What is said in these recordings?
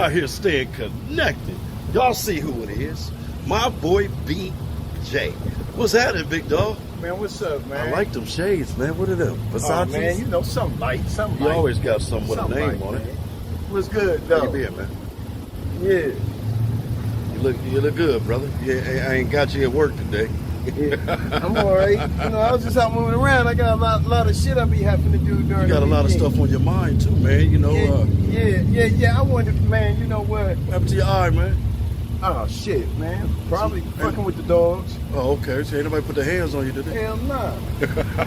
out here staying connected. Y'all see who it is. My boy BJ. What's happening, big dog? Man, what's up, man? I like them shades, man. What are them? Oh, man, you know, something light, something You light. always got something with a name light, on it. man. What's good, How though? you been, man? Yeah. You look good, brother. Yeah, I ain't got you at work today. Yeah. I'm all right. You know, I was just out moving around. I got a lot of shit I be having to do during You got the a lot of weekend. stuff on your mind too, man. You know, Yeah. I wanted, man, you know what? what happened to your eye, man? Oh, shit, man. Probably fucking with the dogs. Oh, okay. So ain't nobody put their hands on you today? Hell nah.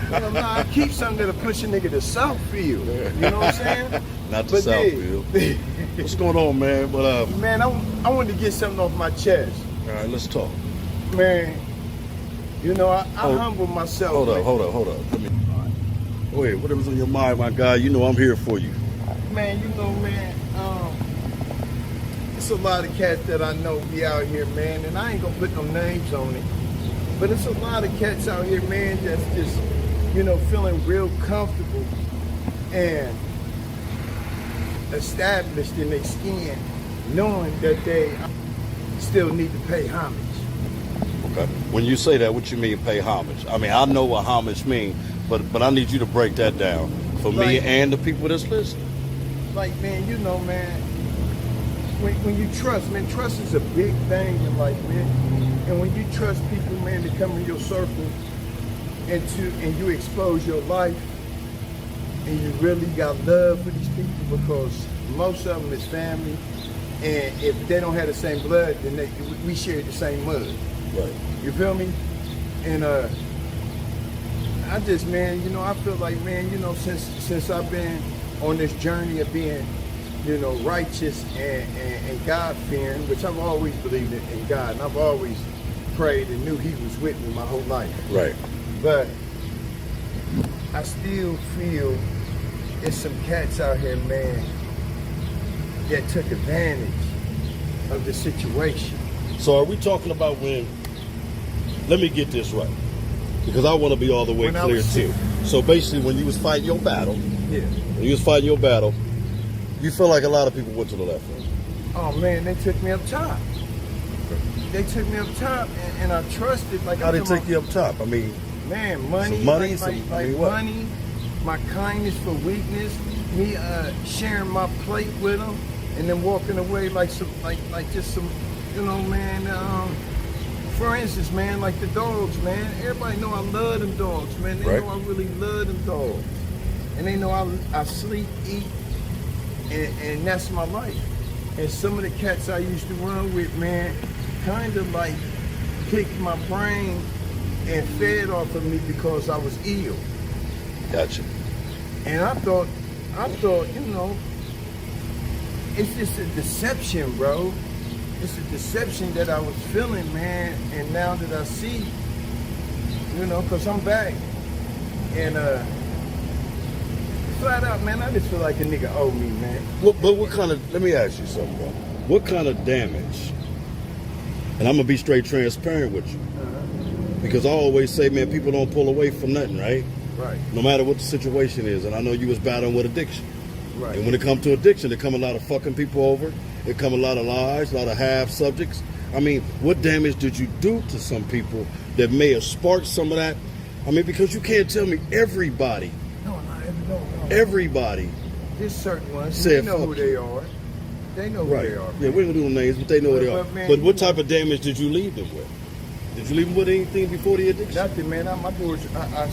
Hell nah. I keep something that'll push a nigga to Southfield. You know what I'm saying? Not to But Southfield. What's going on, man? But man, I wanted to get something off my chest. all right, let's talk. Man, you know, I humble myself. Hold man. up. Let me. Go ahead. Whatever's on your mind, my guy. You know I'm here for you. Man, you know, man, it's a lot of cats that I know be out here, man, and I ain't gonna put no names on it. But it's a lot of cats out here, man, that's just, you know, feeling real comfortable and established in their skin, knowing that they still need to pay homage. Okay. When you say that, what you mean pay homage? I mean, I know what homage means, but I need you to break that down for me and the people that's listening. Like, man, you know, man, when you trust, man, trust is a big thing in life, man. And when you trust people, man, to come in your circle and you expose your life and you really got love for these people, because most of them is family, and if they don't have the same blood, then we share the same mud. Right. You feel me? And I just, man, you know, I feel like, man, you know, since I've been on this journey of being, you know, righteous and God-fearing, which I've always believed in God, and I've always prayed and knew He was with me my whole life. Right. But I still feel there's some cats out here, man, that took advantage of the situation. So are we talking about when? Let me get this right, because I want to be all the way When I clear was too. sick. So basically, when you was fighting your battle, Yeah. you feel like a lot of people went to the left. Right? Oh man, they took me up top. They took me up top, and I trusted. Like, How they take you up top? I mean, man, money, some money, like what? money, my kindness for weakness, me sharing my plate with them, and then walking away like just some, you know, man. For instance, man, like the dogs, man. Everybody know I love them dogs, man. They know I really love them dogs, and they know I sleep, eat, and that's my life. And some of the cats I used to run with, man, kind of like picked my brain and fed off of me because I was ill. Gotcha. And I thought, you know, it's just a deception, bro. It's a deception that I was feeling, man. And now that I see, you know, because I'm back. And flat out, man, I just feel like a nigga owe me, man. But what kind of? Let me ask you something, bro. What kind of damage? And I'm gonna be straight transparent with you, because I always say, man, people don't pull away from nothing, right? Right. No matter what the situation is. And I know you was battling with addiction. Right. And when it comes to addiction, there come a lot of fucking people over. There come a lot of lies, a lot of half subjects. I mean, what damage did you do to some people that may have sparked some of that? I mean, because you can't tell me everybody. No. Everybody. There's certain ones. Said They know fuck who you. they are. They know who they are. Yeah, we ain't gonna do no names, but they know who they are. But, man, But what you know- type of damage did you leave them with? Did you leave them with anything before the addiction? Nothing, man. My boys, I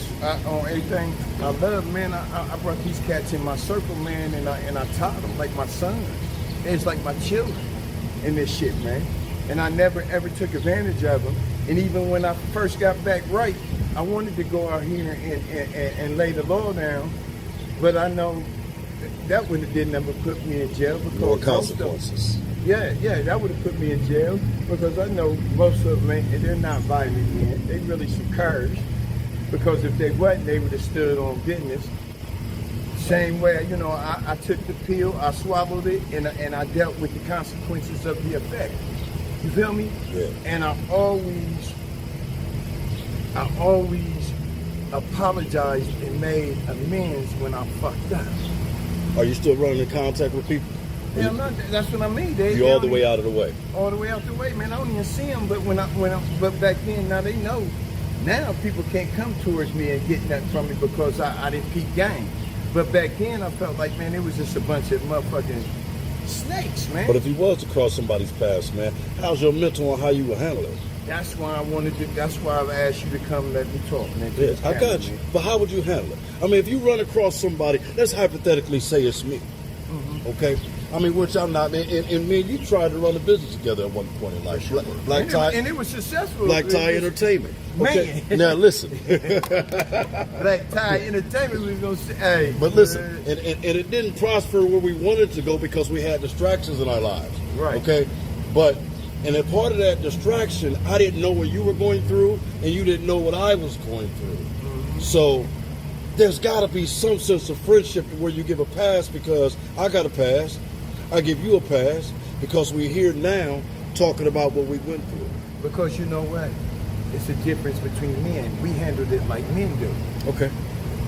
on everything I love, man. I brought these cats in my circle, man, and I taught them like my sons. It's like my children in this shit, man. And I never ever took advantage of them. And even when I first got back right, I wanted to go out here and lay the law down, but I know that would have didn't ever put me in jail because More most of them- consequences. Yeah, that would have put me in jail because I know most of them ain't, they're not violent men. They really some curs, because if they wasn't, they would have stood on business. Same way, you know, I took the pill, I swallowed it, and I dealt with the consequences of the effect. You feel me? Yeah. And I always apologized and made amends when I fucked up. Are you still running in contact with people? Hell no, that's what I mean. You all the way out of the way. All the way out the way, man. I don't even see them, but but back then, now they know. Now people can't come towards me and get that from me because I didn't peep game. But back then, I felt like, man, it was just a bunch of motherfucking snakes, man. But if you was to cross somebody's path, man, how's your mental on how you would handle it? That's why I wanted to. That's why I've asked you to come and let me talk, man. Yeah, I got you. But how would you handle it? I mean, if you run across somebody, let's hypothetically say it's me, okay? I mean, which I'm not, and me and you tried to run a business together at one point in life. Black Tie, and it was successful. Black Tie Entertainment. Okay, Man. now listen. Black Tie Entertainment was gonna say, hey. But listen, and it didn't prosper where we wanted to go because we had distractions in our lives. Right. Okay, but and a part of that distraction, I didn't know what you were going through, and you didn't know what I was going through. Mm-hmm. So there's got to be some sense of friendship where you give a pass because I got a pass. I give you a pass because we're here now talking about what we went through. Because you know what? It's a difference between men. We handled it like men do. Okay.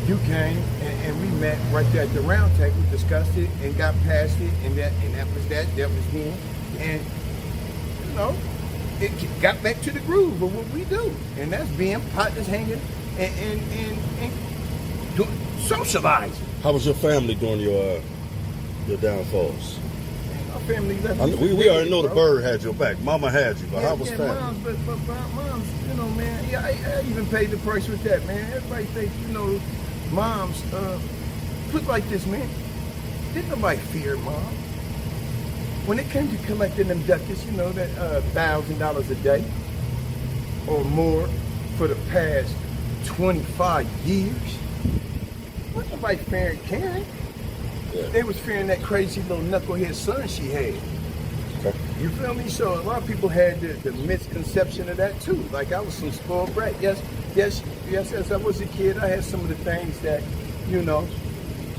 You came and we met right there at the round table, discussed it and got past it, and that was that was him. And you know, it got back to the groove of what we do. And that's being partners hanging and socializing. How was your family during your downfalls? Our family left. We already know the bird had your back. Mama had you, but how was family? Moms, but moms, you know, man. Yeah, I even paid the price with that, man. Everybody thinks, you know, moms. Put like this, man. Didn't nobody fear mom. When it came to collecting them ducats, you know, that $1,000 a day or more for the past 25 years, wasn't nobody fearing Karen. Yeah. They was fearing that crazy little knucklehead son she had. Okay. You feel me? So a lot of people had the misconception of that too. Like I was some spoiled brat. Yes, as I was a kid, I had some of the things that, you know,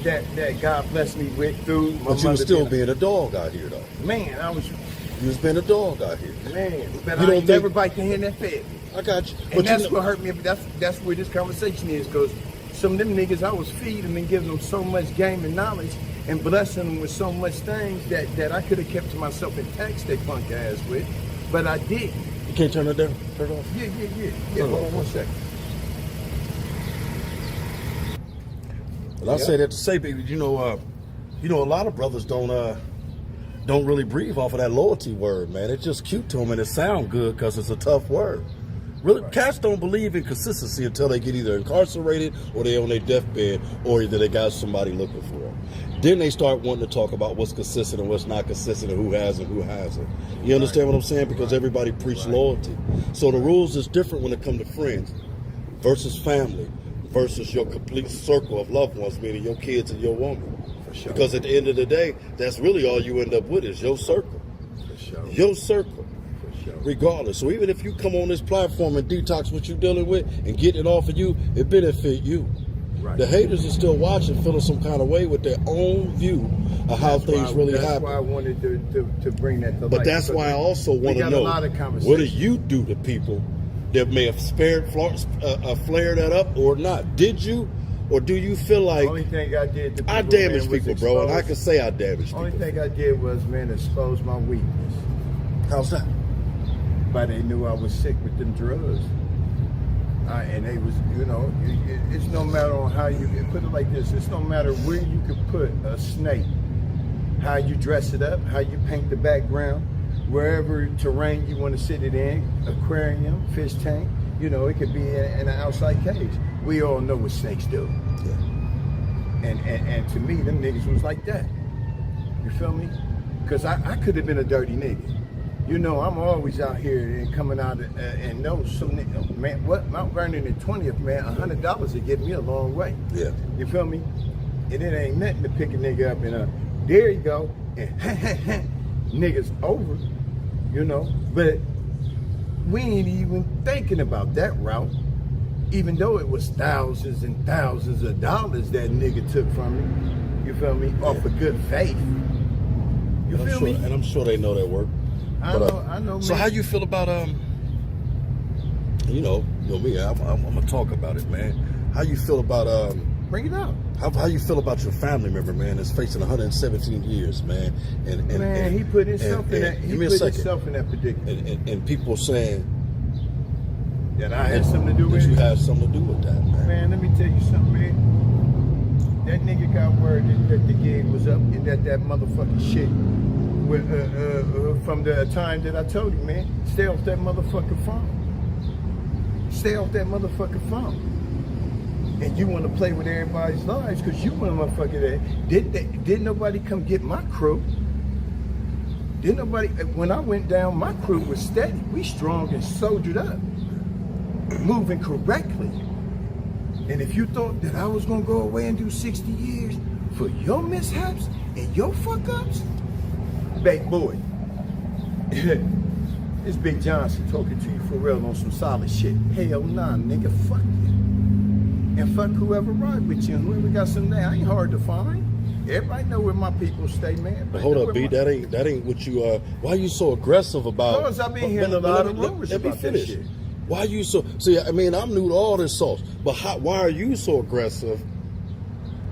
that God blessed me with through my But you were mother still being a dog out here, though. Man, You was being a dog out here. Man, but You I don't ain't never bite the hand that fed me. I got you. And that's what hurt me. But that's where this conversation is, because some of them niggas I was feeding and giving them so much game and knowledge and blessing them with so much things that I could have kept to myself and taxed their punk ass with, but I didn't. You can't turn it down. Turn it off. Yeah. Hold on 1 second. And I say that to say, baby, you know, a lot of brothers don't really breathe off of that loyalty word, man. It's just cute to them and it sounds good because it's a tough word. Really, cats don't believe in consistency until they get either incarcerated or they on their deathbed or either they got somebody looking for them. Then they start wanting to talk about what's consistent and what's not consistent and who has and who hasn't. You understand what I'm saying? Because everybody preach loyalty. So the rules is different when it comes to friends versus family versus your complete circle of loved ones, meaning your kids and your woman. For sure. Because at the end of the day, that's really all you end up with is your circle. For sure. Your circle. For sure. Regardless. So even if you come on this platform and detox what you're dealing with and get it off of you, it benefit you. Right. The haters are still watching, feeling some kind of way with their own view of how things really happen. That's why I wanted to bring that to light. But that's why I also want to know, what do you do to people that may have flared that up or not? Did you, or do you feel like only thing I did to people, I damaged man, people, bro, and I can say I damaged people. Only thing I did was, man, expose my weakness. How's that? But they knew I was sick with them drugs. And they was, you know, it's no matter on how you put it like this. It's no matter where you could put a snake, how you dress it up, how you paint the background, wherever terrain you want to sit it in, aquarium, fish tank, you know, it could be in an outside cage. We all know what snakes do. Yeah. And to me, them niggas was like that. You feel me? Because I could have been a dirty nigga. You know, I'm always out here and coming out and know some nigga, man, what, Mount Vernon and 20th, man, $100 would get me a long way. Yeah. You feel me? And it ain't nothing to pick a nigga up and there you go, and niggas over, you know. But we ain't even thinking about that route, even though it was thousands and thousands of dollars that nigga took from me. You feel me? Off of good faith. You feel me? And I'm sure they know that work. I know. So man. how you feel about you know me, I'm gonna talk about it, man. How you feel about Bring it out. How you feel about your family member, man, that's facing 117 years, man? And he put himself in that. He give me a put second. himself in that predicament. And people saying that I had something to do with that it. you had something to do with that, man. Man, let me tell you something, man. That nigga got word that the gig was up and that motherfucking shit with, from the time that I told you, man. Stay off that motherfucking phone. Stay off that motherfucking phone. And you want to play with everybody's lives because you want to motherfucker that. Did nobody come get my crew? Did nobody? When I went down, my crew was steady. We strong and soldiered up, moving correctly. And if you thought that I was gonna go away and do 60 years for your mishaps and your fuck ups, big boy, it's Big Johnson talking to you for real on some solid shit. Hell nah, nigga, fuck you. And fuck whoever ride with you and whoever got some name. I ain't hard to find. Everybody know where my people stay, man. But hold up, B. That ain't what you why are you so aggressive about? Because I've been hearing a lot of rumors about that shit. Why are you so? See, I mean, I'm new to all this sauce, but why are you so aggressive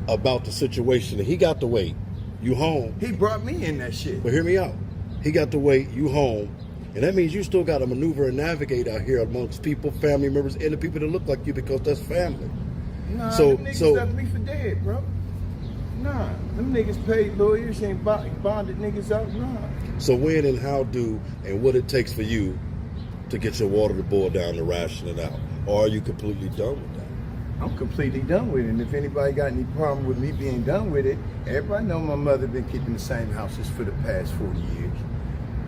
about the situation? He got to wait. You home. He brought me in that shit. But hear me out. He got to wait. You home. And that means you still got to maneuver and navigate out here amongst people, family members, and the people that look like you because that's family. Nah, them niggas left me for dead, bro. Nah, them niggas paid lawyers, ain't bonded niggas out. Nah. So when and how do and what it takes for you to get your water to boil down to ration it out? Or are you completely done with that? I'm completely done with it. And if anybody got any problem with me being done with it, everybody know my mother been keeping the same houses for the past 40 years.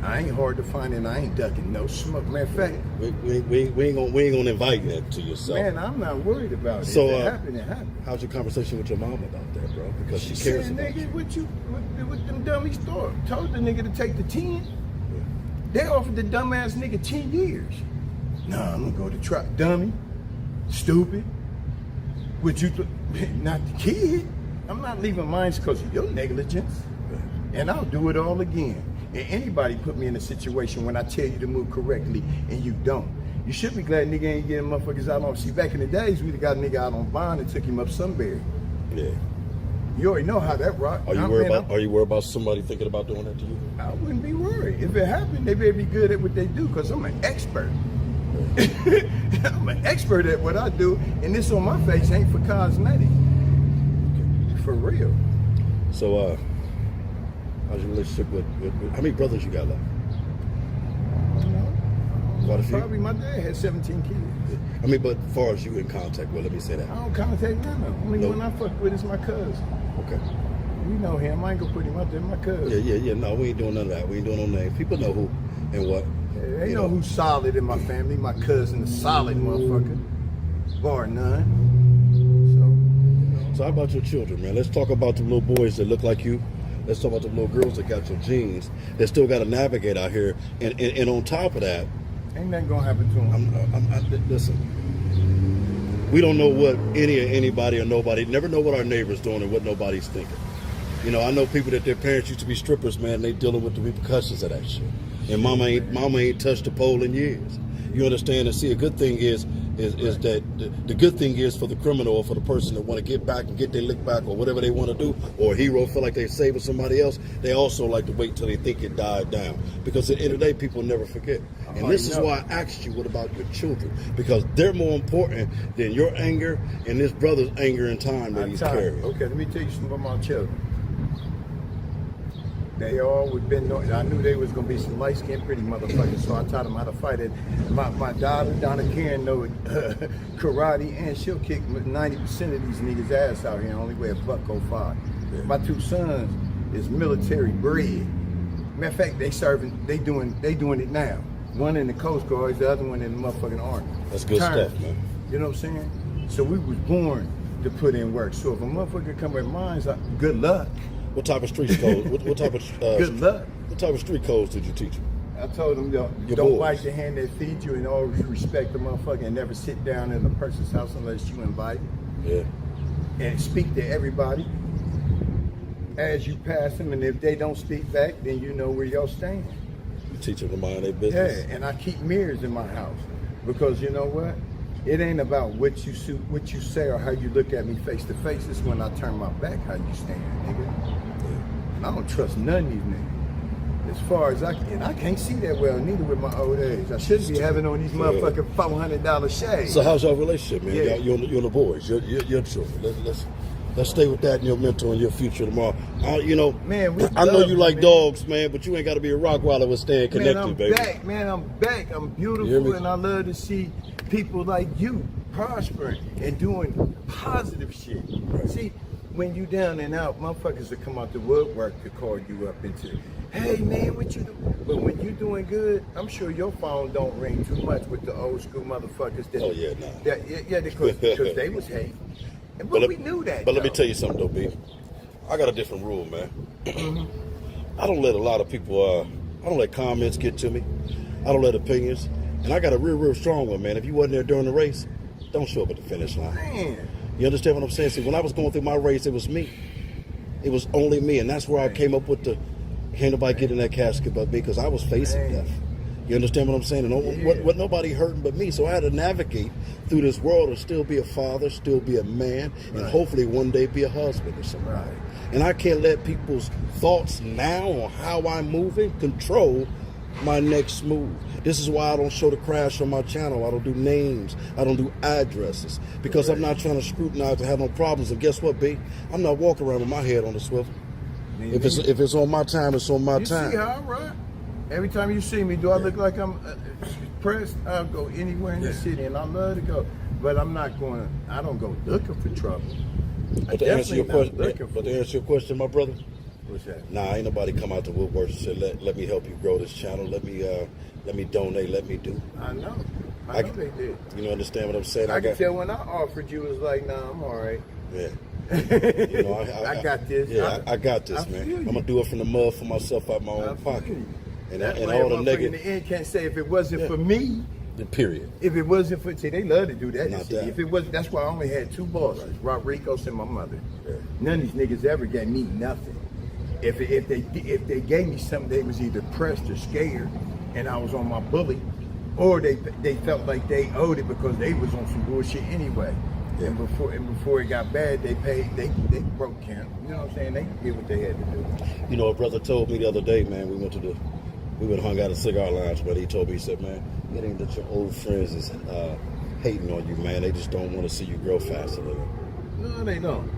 I ain't hard to find and I ain't ducking no smoke. Matter of fact, we ain't gonna invite that to yourself. Man, I'm not worried about it. So, if it happened, it happened. How's your conversation with your mom about that, bro? Because she She cares said, about nigga, you. what them dummies thought? Told the nigga to take the 10. They offered the dumbass nigga 10 years. Nah, I'm gonna go to try. Dummy. Stupid. What you not the kid. I'm not leaving mine because of your negligence. And I'll do it all again. And anybody put me in a situation when I tell you to move correctly and you don't. You should be glad nigga ain't getting motherfuckers out on. See, back in the days, we'd have got a nigga out on bond and took him up Sunbury. Yeah. You already know how that rock. Are you worried about somebody thinking about doing that to you? I wouldn't be worried. If it happened, they better be good at what they do because I'm an expert. I'm an expert at what I do, and this on my face ain't for cosmetic. For real. So, how's your relationship with how many brothers you got left? Quite a few? Probably my dad had 17 kids. I mean, but as far as you in contact with, let me say that. I don't contact none of them. Only Nope. one I fuck with is my cousin. Okay. You know him. I ain't gonna put him out there. My cousin. Yeah. No, we ain't doing none of that. We ain't doing no names. People know who and what. Yeah, they know who's solid in my family. My cousin is solid motherfucker. Bar none. So how about your children, man? Let's talk about the little boys that look like you. Let's talk about the little girls that got your genes that still got to navigate out here. And on top of that, Ain't nothing gonna happen to them. listen, we don't know what anybody or nobody, never know what our neighbor's doing and what nobody's thinking. You know, I know people that their parents used to be strippers, man, and they dealing with the repercussions of that shit. And mama ain't touched a pole in years. You understand? And see, a good thing is that the good thing is for the criminal or for the person that want to get back and get their lick back or whatever they want to do, or a hero feel like they're saving somebody else, they also like to wait till they think it died down. Because at the end of the day, people never forget. And this is why I asked you, what about your children? Because they're more important than your anger and this brother's anger and time that he's carrying. Okay, let me tell you something about my children. They always been, I knew they was gonna be some light-skinned pretty motherfuckers, so I taught them how to fight it. My daughter, Donna Karen, know karate, and she'll kick 90% of these niggas' ass out here and only weigh $105. Yeah. My two sons is military bred. Matter of fact, they doing it now. One in the Coast Guard, the other one in the motherfucking Army. That's good stuff, man. You know what I'm saying? So we was born to put in work. So if a motherfucker come with mine, good luck. What type of street codes? What type of good luck? What type of street codes did you teach them? I told them, don't bite the hand that feeds you, and always respect the motherfucker, and never sit down in a person's house unless you invite. Yeah. And speak to everybody as you pass them, and if they don't speak back, then you know where y'all stand. You teach them to mind their business. Yeah, and I keep mirrors in my house because you know what? It ain't about what you say or how you look at me face to face. It's when I turn my back how you stand, nigga. And I don't trust none of these niggas. As far as I can, and I can't see that well, neither with my old age. I shouldn't be having on these motherfucking $400 shades. So how's your relationship, man? Yeah. You and the boys, your children. Let's stay with that and your mentor and your future tomorrow. You know, man, I know you like dogs, man, but you ain't got to be a Rottweiler with staying connected, man, I'm baby. back, man. I'm back. I'm beautiful, and I love to see people like you prospering and doing positive shit. Right. See, when you down and out, motherfuckers will come out the woodwork to call you up into, hey man, what you doing? But when you doing good, I'm sure your phone don't ring too much with the old school motherfuckers. That, Oh yeah, nah. Yeah, because they was hating. But we knew that. But let me tell you something, though, B. I got a different rule, man. I don't let a lot of people. I don't let comments get to me. I don't let opinions. And I got a real strong one, man. If you wasn't there during the race, don't show up at the finish line. Man. You understand what I'm saying? See, when I was going through my race, it was me. It was only me, and that's where I came up with the can't nobody get in that casket but me, because I was facing death. You understand what I'm saying? And what nobody hurting but me. So I had to navigate through this world and still be a father, still be a man, and hopefully one day be a husband or somebody. Right. And I can't let people's thoughts now on how I'm moving control my next move. This is why I don't show the crash on my channel. I don't do names. I don't do addresses, because I'm not trying to scrutinize to have no problems. And guess what, B? I'm not walking around with my head on the swivel. If it's on my time, it's on my time. You see how I run? Every time you see me, do I look like I'm pressed? I'll go anywhere in the city, and I love to go. But I'm not going. I don't go looking for trouble. But to answer your question, my brother. What's that? Nah, ain't nobody come out to woodwork and said, let me help you grow this channel. Let me donate. Let me do. I know. I know they did. You know, understand what I'm saying? I can tell when I offered you, it was like, nah, I'm all right. Yeah. You know, I got this. Yeah, I got this, man. I'm gonna do it from the mud for myself out my own pocket. And all the negative. In the end, can't say if it wasn't for me. The period. If it wasn't for, see, they love to do that. Not See, that. if it was, that's why I only had two bosses, Rodriguez and my mother. Yeah. None of these niggas ever gave me nothing. If they gave me something, they was either pressed or scared, and I was on my bully, or they felt like they owed it because they was on some bullshit anyway. Yeah. And before it got bad, they broke camp. You know what I'm saying? They did what they had to do. You know, a brother told me the other day, man, we went and hung out at Cigar Lounge, but he told me, he said, man, it ain't that your old friends is hating on you, man. They just don't want to see you grow faster than them. No, they don't.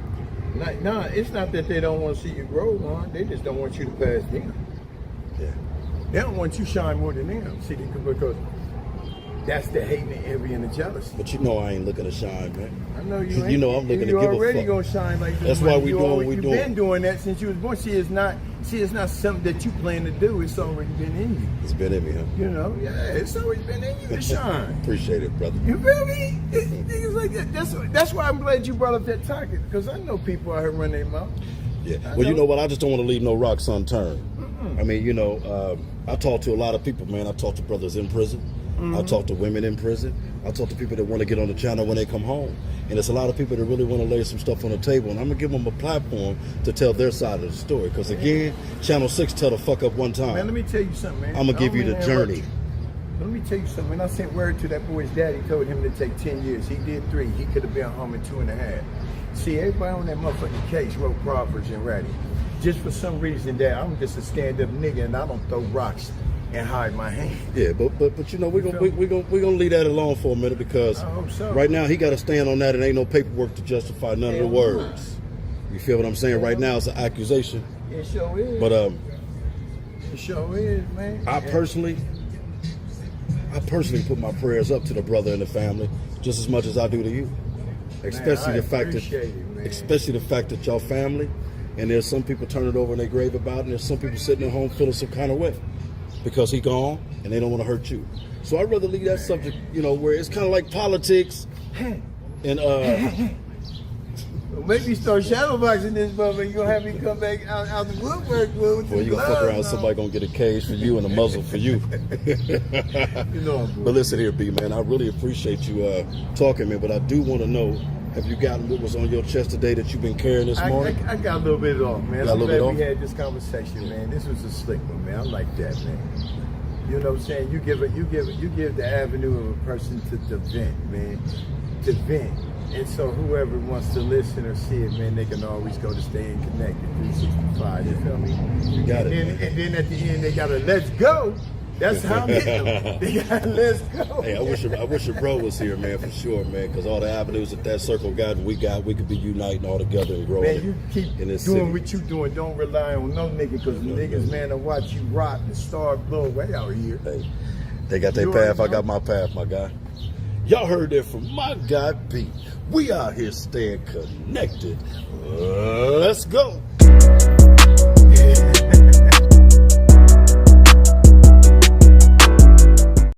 No, it's not that they don't want to see you grow, man. They just don't want you to pass them. Yeah. They don't want you to shine more than them. See, because that's the hate and the envy and the jealousy. But you know I ain't looking to shine, man. I know you ain't. You know I'm looking to give a fuck. You already gonna shine like this. That's why we doing what we doing. You've been doing that since you was born. See, it's not something that you plan to do. It's already been in you. It's been in me, huh? You know, yeah, it's always been in you to shine. Appreciate it, brother. You feel me? Things like that. That's why I'm glad you brought up that topic, because I know people out here run their mouth. Yeah. Well, you know what? I just don't want to leave no rocks unturned. I mean, you know, I talk to a lot of people, man. I talk to brothers in prison. I talk to women in prison. I talk to people that want to get on the channel when they come home. And there's a lot of people that really want to lay some stuff on the table. And I'm going to give them a platform to tell their side of the story. Because, again, Channel 6 tell the fuck up one time. Man, let me tell you something, man. I'm going to give you the journey. Let me tell you something. When I sent word to that boy's daddy, told him to take 10 years. He did 3. He could have been home in 2.5. See, everybody on that motherfucking case wrote Proverbs and Ratty. Just for some reason that I'm just a stand-up nigga and I don't throw rocks and hide my hand. Yeah, but you know, we're gonna leave that alone for a minute, because I hope so. Right now he got to stand on that, and ain't no paperwork to justify none of the words. You feel what I'm saying? Right now it's an accusation. It sure is. But it sure is, man. I personally put my prayers up to the brother and the family just as much as I do to you. Especially the fact that y'all family, and there's some people turn it over in their grave about it, and there's some people sitting at home feeling some kind of way because he gone and they don't want to hurt you. So I'd rather leave that subject, you know, where it's kind of like politics and maybe start shadowboxing this motherfucker. You're gonna have me come back out the woodwork with well, you gonna fuck around, somebody gonna get a cage for you and a muzzle for you. You know, but listen here, B, man, I really appreciate you talking, man, but I do want to know, have you gotten what was on your chest today that you've been carrying this morning? I got a little bit off, man. I'm glad we had this conversation, man. This was a slick one, man. I like that, man. You know what I'm saying? You give the avenue of a person to vent, man. To vent. And so whoever wants to listen or see it, man, they can always go to Staying Connected 365. You feel me? You got and then at the end they gotta let's go. That's how I'm getting them. They gotta let's go. Hey, I wish your bro was here, man, for sure, man. Because all the avenues that circle got, we could be uniting all together and growing. Man, you keep in this doing city. what you doing. Don't rely on no nigga, because niggas, man, to watch you rock and star blow away out here. Hey, they got their path. I got my path, my guy. Y'all heard that from my guy B. We out here staying connected. Let's go.